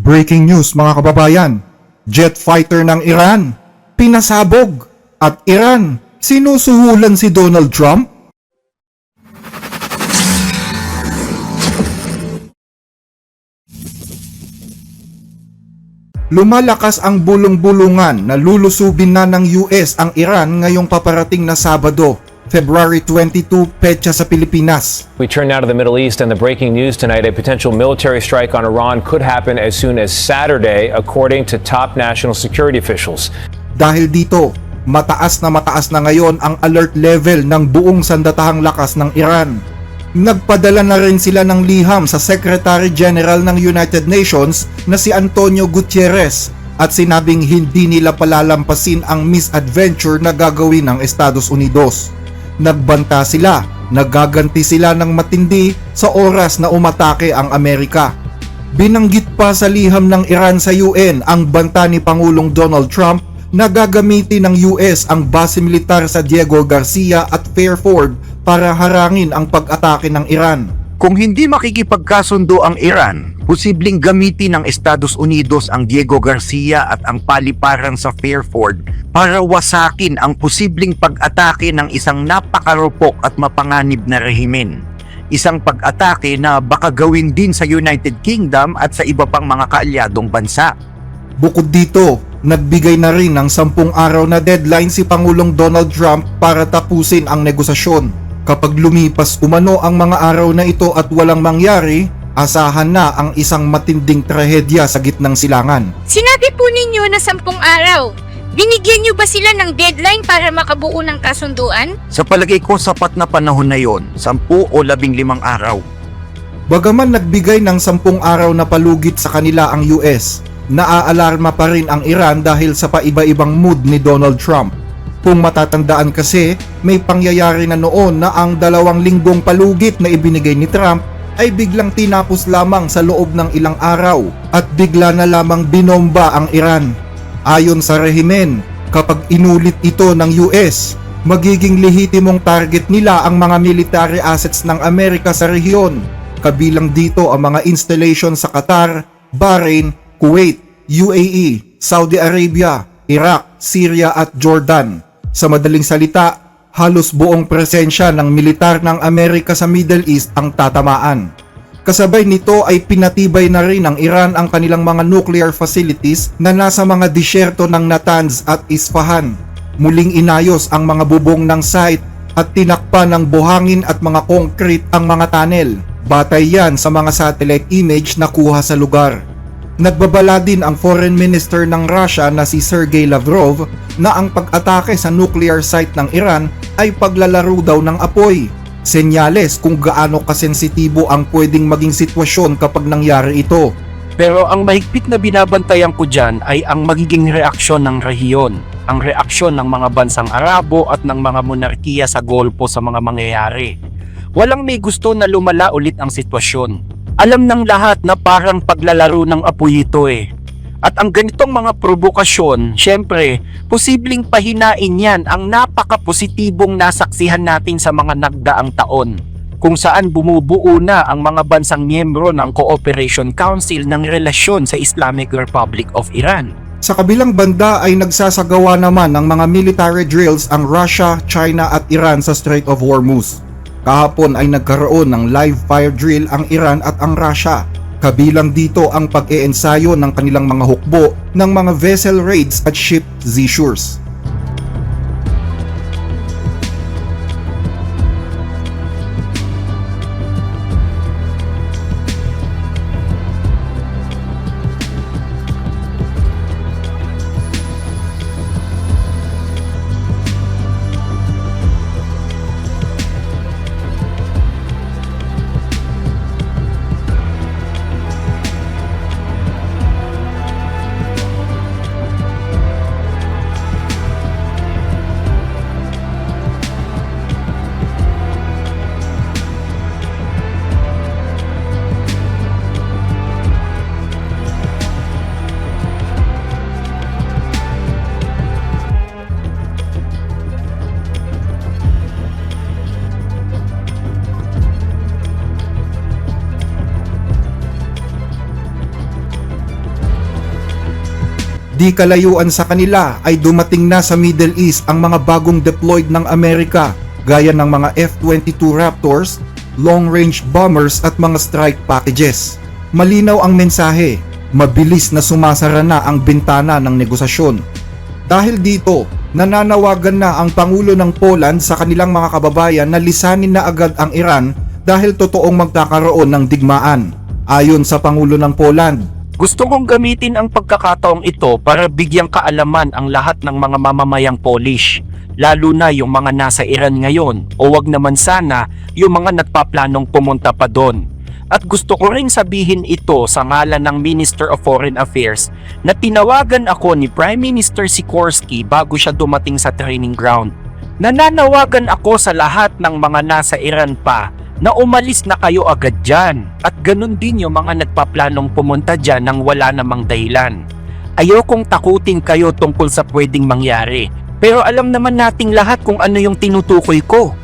Breaking news mga kababayan, jet fighter ng Iran, pinasabog at Iran, sinusuhulan si Donald Trump? Lumalakas ang bulong-bulungan na lulusubin na ng US ang Iran ngayong paparating na Sabado, February 22, petsa sa Pilipinas. We turn now to the Middle East and the breaking news tonight. A potential military strike on Iran could happen as soon as Saturday, according to top national security officials. Dahil dito, mataas na ngayon ang alert level ng buong sandatahang lakas ng Iran. Nagpadala na rin sila ng liham sa Secretary General ng United Nations na si Antonio Gutierrez at sinabing hindi nila palalampasin ang misadventure na gagawin ng Estados Unidos. Nagbanta sila, nagaganti sila ng matindi sa oras na umatake ang Amerika. Binanggit pa sa liham ng Iran sa UN ang banta ni Pangulong Donald Trump na gagamitin ng US ang base militar sa Diego Garcia at Fairford para harangin ang pag-atake ng Iran. Kung hindi makikipagkasundo ang Iran, posibleng gamitin ng Estados Unidos ang Diego Garcia at ang paliparan sa Fairford para wasakin ang posibleng pag-atake ng isang napakarupok at mapanganib na rehimen. Isang pag-atake na baka gawin din sa United Kingdom at sa iba pang mga kaalyadong bansa. Bukod dito, nagbigay na rin ng 10 araw na deadline si Pangulong Donald Trump para tapusin ang negosasyon. Kapag lumipas umano ang mga araw na ito at walang mangyari, asahan na ang isang matinding trahedya sa gitnang silangan. Sinabi po ninyo na 10 araw. Binigyan niyo ba sila ng deadline para makabuo ng kasunduan? Sa palagay ko sapat na panahon na yon, 10 o 15 araw. Bagaman nagbigay ng 10 araw na palugit sa kanila ang US, naaalarma pa rin ang Iran dahil sa paiba-ibang mood ni Donald Trump. Kung matatandaan kasi, may pangyayari na noon na ang 2 linggong palugit na ibinigay ni Trump ay biglang tinapos lamang sa loob ng ilang araw at bigla na lamang binomba ang Iran. Ayon sa rehimen, kapag inulit ito ng US, magiging lehitimong target nila ang mga military assets ng Amerika sa rehiyon. Kabilang dito ang mga installation sa Qatar, Bahrain, Kuwait, UAE, Saudi Arabia, Iraq, Syria at Jordan. Sa madaling salita, halos buong presensya ng militar ng Amerika sa Middle East ang tatamaan. Kasabay nito ay pinatibay na rin ng Iran ang kanilang mga nuclear facilities na nasa mga disyerto ng Natanz at Isfahan. Muling inayos ang mga bubong ng site at tinakpan ng buhangin at mga concrete ang mga tunnel. Batay yan sa mga satellite image na kuha sa lugar. Nagbabala din ang Foreign Minister ng Russia na si Sergey Lavrov na ang pag-atake sa nuclear site ng Iran ay paglalaro daw ng apoy. Senyales kung gaano kasensitibo ang pwedeng maging sitwasyon kapag nangyari ito. Pero ang mahigpit na binabantayan ko dyan ay ang magiging reaksyon ng rehiyon, ang reaksyon ng mga bansang Arabo at ng mga monarkiya sa Golpo sa mga mangyayari. Walang may gusto na lumala ulit ang sitwasyon. Alam ng lahat na parang paglalaro ng apoy ito eh. At ang ganitong mga provokasyon, syempre, posibleng pahinain yan ang napaka-positibong nasaksihan natin sa mga nagdaang taon, kung saan bumubuo na ang mga bansang miyembro ng Cooperation Council ng relasyon sa Islamic Republic of Iran. Sa kabilang banda ay nagsasagawa naman ng mga military drills ang Russia, China at Iran sa Strait of Hormuz. Kahapon ay nagkaroon ng live fire drill ang Iran at ang Russia. Kabilang dito ang pag-iensayo ng kanilang mga hukbo ng mga vessel raids at ship seizures. Di kalayuan sa kanila ay dumating na sa Middle East ang mga bagong deployed ng Amerika gaya ng mga F-22 Raptors, long-range bombers at mga strike packages. Malinaw ang mensahe, mabilis na sumasara na ang bintana ng negosasyon. Dahil dito, nananawagan na ang Pangulo ng Poland sa kanilang mga kababayan na lisanin na agad ang Iran dahil totoong magkakaroon ng digmaan. Ayon sa Pangulo ng Poland, Gusto kong gamitin ang pagkakataong ito para bigyang kaalaman ang lahat ng mga mamamayang Polish, lalo na yung mga nasa Iran ngayon o wag naman sana yung mga nagpaplanong pumunta pa doon. At gusto ko ring sabihin ito sa ngalan ng Minister of Foreign Affairs na tinawagan ako ni Prime Minister Sikorski bago siya dumating sa training ground. Nananawagan ako sa lahat ng mga nasa Iran pa na umalis na kayo agad dyan at ganun din yung mga nagpaplanong pumunta dyan nang wala namang dahilan. Ayokong takutin kayo tungkol sa pwedeng mangyari, pero alam naman nating lahat kung ano yung tinutukoy ko.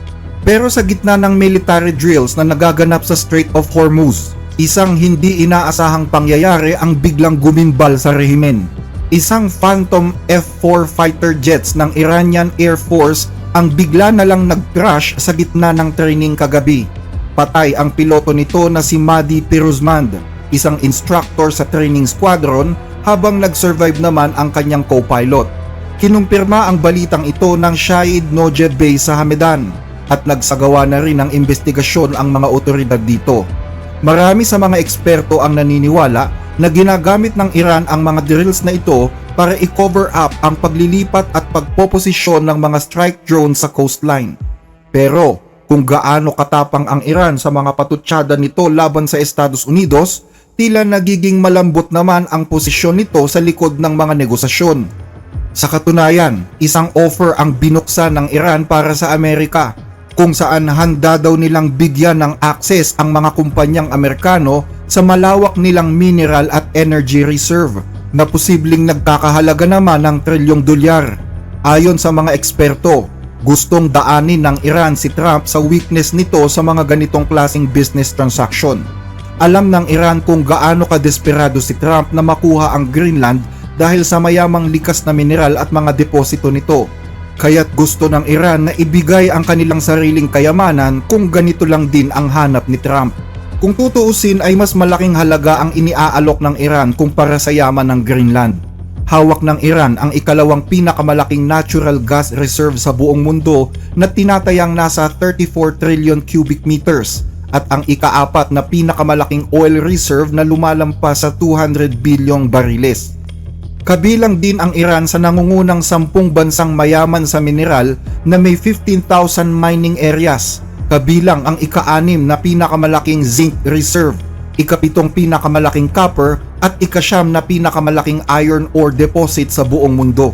pero sa gitna ng military drills na nagaganap sa Strait of Hormuz, isang hindi inaasahang pangyayari ang biglang gumimbal sa rehimen. Isang Phantom F-4 fighter jets ng Iranian Air Force ang bigla na lang nag-crash sa gitna ng training kagabi. Patay ang piloto nito na si Madi Piruzmand, isang instructor sa training squadron, habang nag-survive naman ang kanyang co-pilot. Kinumpirma ang balitang ito ng Shahid Nojeb Base sa Hamedan at nagsagawa na rin ng investigasyon ang mga otoridad dito. Marami sa mga eksperto ang naniniwala na ginagamit ng Iran ang mga drills na ito para i-cover up ang paglilipat at pagpoposisyon ng mga strike drone sa coastline. Pero kung gaano katapang ang Iran sa mga patutsada nito laban sa Estados Unidos, tila nagiging malambot naman ang posisyon nito sa likod ng mga negosasyon. Sa katunayan, isang offer ang binuksan ng Iran para sa Amerika, kung saan handa daw nilang bigyan ng access ang mga kumpanyang Amerikano sa malawak nilang mineral at energy reserve na posibleng nagkakahalaga naman ng $1 trilyon. Ayon sa mga eksperto, gustong daanin ng Iran si Trump sa weakness nito sa mga ganitong klaseng business transaction. Alam ng Iran kung gaano kadesperado si Trump na makuha ang Greenland dahil sa mayamang likas na mineral at mga deposito nito. Kaya't gusto ng Iran na ibigay ang kanilang sariling kayamanan kung ganito lang din ang hanap ni Trump. Kung tutuusin ay mas malaking halaga ang iniaalok ng Iran kumpara sa yaman ng Greenland. Hawak ng Iran ang ikalawang pinakamalaking natural gas reserve sa buong mundo na tinatayang nasa 34 trillion cubic meters at ang ikaapat na pinakamalaking oil reserve na lumalampas sa 200 bilyong bariles. Kabilang din ang Iran sa nangungunang 10 bansang mayaman sa mineral na may 15,000 mining areas, kabilang ang ika-6 na pinakamalaking zinc reserve, ika-7 pinakamalaking copper at ika-9 na pinakamalaking iron ore deposit sa buong mundo.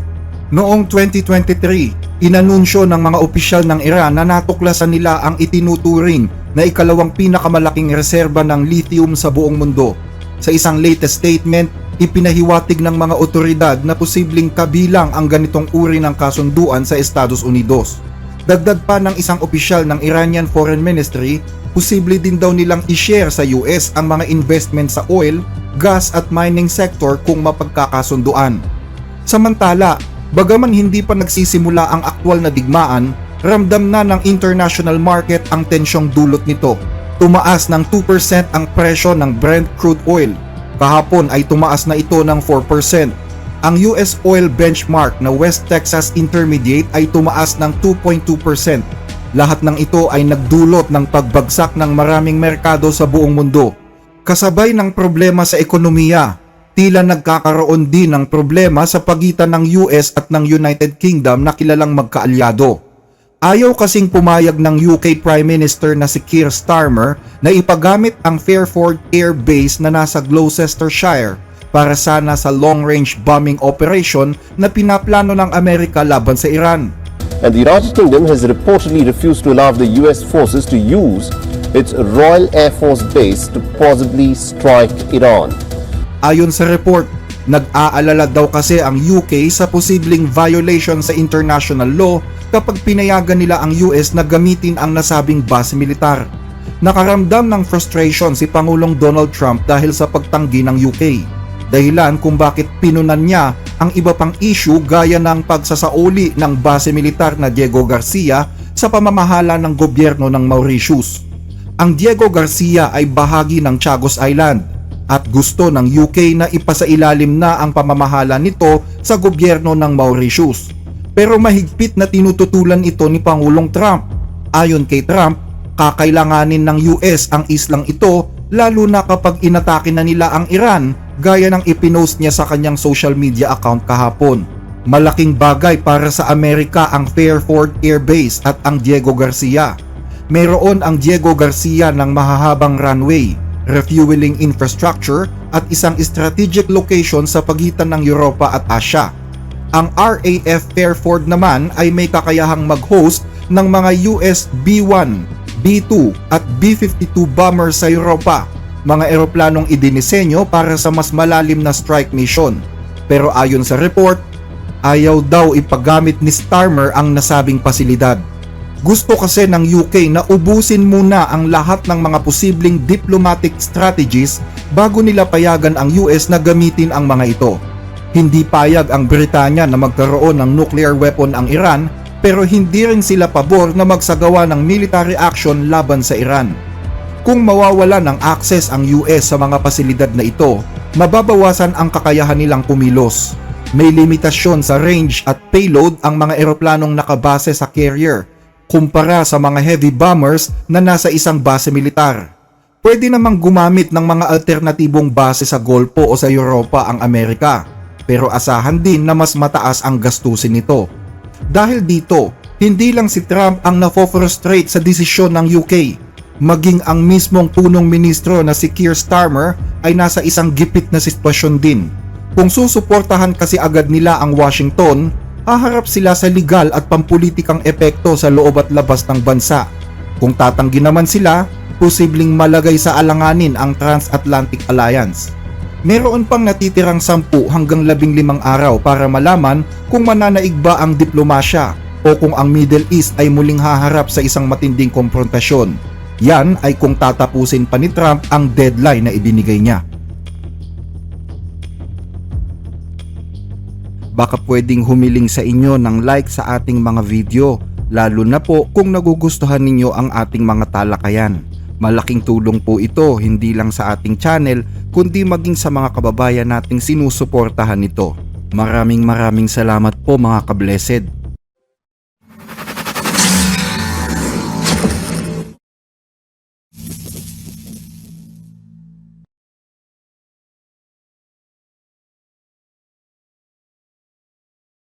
Noong 2023, inanunsyo ng mga opisyal ng Iran na natuklasan nila ang itinuturing na ikalawang pinakamalaking reserba ng lithium sa buong mundo. Sa isang latest statement, ipinahiwatig ng mga otoridad na posibleng kabilang ang ganitong uri ng kasunduan sa Estados Unidos. Dagdag pa ng isang opisyal ng Iranian Foreign Ministry, posible din daw nilang i-share sa US ang mga investment sa oil, gas at mining sector kung mapagkakasunduan. Samantala, bagaman hindi pa nagsisimula ang aktwal na digmaan, ramdam na ng international market ang tensyong dulot nito. Tumaas ng 2% ang presyo ng Brent crude oil. Kahapon ay tumaas na ito ng 4%. Ang US oil benchmark na West Texas Intermediate ay tumaas ng 2.2%. Lahat ng ito ay nagdulot ng pagbagsak ng maraming merkado sa buong mundo. Kasabay ng problema sa ekonomiya, tila nagkakaroon din ng problema sa pagitan ng US at ng United Kingdom na kilalang magkaalyado. Ayaw kasing pumayag ng UK Prime Minister na si Keir Starmer na ipagamit ang Fairford Air Base na nasa Gloucestershire para sana sa long-range bombing operation na pinaplano ng Amerika laban sa Iran. And the United Kingdom has reportedly refused to allow the US forces to use its Royal Air Force Base to possibly strike Iran. Ayon sa report, nag-aalala daw kasi ang UK sa posibleng violation sa international law kapag pinayagan nila ang US na gamitin ang nasabing base militar. Nakaramdam ng frustration si Pangulong Donald Trump dahil sa pagtanggi ng UK. Dahilan kung bakit pinunan niya ang iba pang issue gaya ng pagsasauli ng base militar na Diego Garcia sa pamamahala ng gobyerno ng Mauritius. Ang Diego Garcia ay bahagi ng Chagos Island at gusto ng UK na ipasailalim na ang pamamahala nito sa gobyerno ng Mauritius. Pero mahigpit na tinututulan ito ni Pangulong Trump. Ayon kay Trump, kakailanganin ng US ang islang ito lalo na kapag inatake na nila ang Iran gaya ng ipinost niya sa kanyang social media account kahapon. Malaking bagay para sa Amerika ang Fairford Air Base at ang Diego Garcia. Mayroon ang Diego Garcia ng mahahabang runway, refueling infrastructure at isang strategic location sa pagitan ng Europa at Asia. Ang RAF Fairford naman ay may kakayahang mag-host ng mga US B-1, B-2 at B-52 bombers sa Europa, mga eroplanong idinisenyo para sa mas malalim na strike mission. Pero ayon sa report, ayaw daw ipagamit ni Starmer ang nasabing pasilidad. Gusto kasi ng UK na ubusin muna ang lahat ng mga posibleng diplomatic strategies bago nila payagan ang US na gamitin ang mga ito. Hindi payag ang Britanya na magkaroon ng nuclear weapon ang Iran, pero hindi rin sila pabor na magsagawa ng military action laban sa Iran. Kung mawawala ng access ang US sa mga pasilidad na ito, mababawasan ang kakayahan nilang kumilos. May limitasyon sa range at payload ang mga eroplanong nakabase sa carrier, kumpara sa mga heavy bombers na nasa isang base militar. Pwede namang gumamit ng mga alternatibong base sa Golpo o sa Europa ang Amerika, pero asahan din na mas mataas ang gastusin nito. Dahil dito, hindi lang si Trump ang nafo-frustrate sa desisyon ng UK. Maging ang mismong punong ministro na si Keir Starmer ay nasa isang gipit na sitwasyon din. Kung susuportahan kasi agad nila ang Washington, haharap sila sa legal at pampulitikang epekto sa loob at labas ng bansa. Kung tatanggi naman sila, posibleng malagay sa alanganin ang Transatlantic Alliance. Meron pang natitirang 10 hanggang 15 araw para malaman kung mananaig ba ang diplomasya o kung ang Middle East ay muling haharap sa isang matinding konfrontasyon. Yan ay kung tatapusin pa ni Trump ang deadline na ibinigay niya. Baka pwedeng humiling sa inyo ng like sa ating mga video, lalo na po kung nagugustuhan ninyo ang ating mga talakayan. Malaking tulong po ito hindi lang sa ating channel kundi maging sa mga kababayan nating sinusuportahan nito. Maraming salamat po mga ka-blessed.